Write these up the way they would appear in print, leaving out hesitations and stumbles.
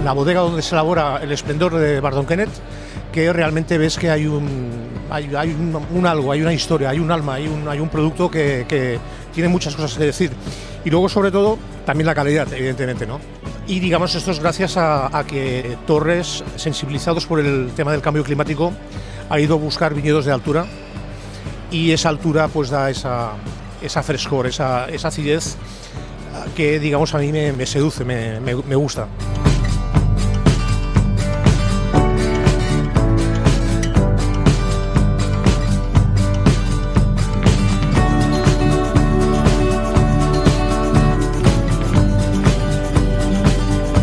la bodega donde se elabora el esplendor de Bardonquenet, que realmente ves que hay un algo, hay una historia, hay un alma, hay un producto que tiene muchas cosas que decir. Y luego, sobre todo, también la calidad, evidentemente, ¿no? Y digamos, esto es gracias a que Torres, sensibilizados por el tema del cambio climático, ha ido a buscar viñedos de altura, y esa altura pues da esa frescor, esa acidez que, digamos, a mí me seduce, me gusta.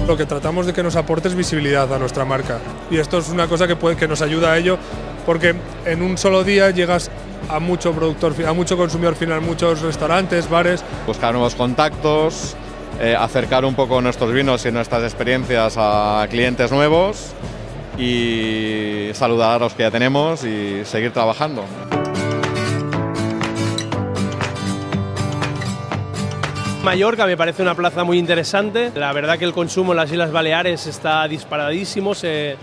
Lo que tratamos de que nos aporte es visibilidad a nuestra marca, y esto es una cosa que nos ayuda a ello, porque en un solo día llegas a mucho productor, a mucho consumidor final, muchos restaurantes, bares. Buscar nuevos contactos, acercar un poco nuestros vinos y nuestras experiencias a clientes nuevos y saludar a los que ya tenemos y seguir trabajando. Mallorca me parece una plaza muy interesante. La verdad que el consumo en las Islas Baleares está disparadísimo, tiene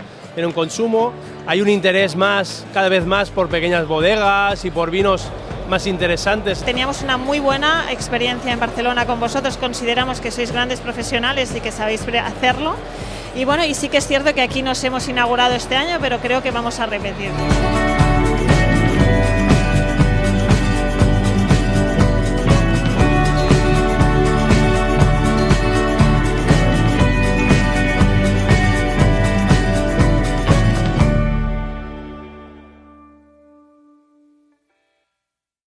un consumo. Hay un interés cada vez más por pequeñas bodegas y por vinos más interesantes. Teníamos una muy buena experiencia en Barcelona con vosotros, consideramos que sois grandes profesionales y que sabéis hacerlo. Y bueno, y sí que es cierto que aquí nos hemos inaugurado este año, pero creo que vamos a repetir.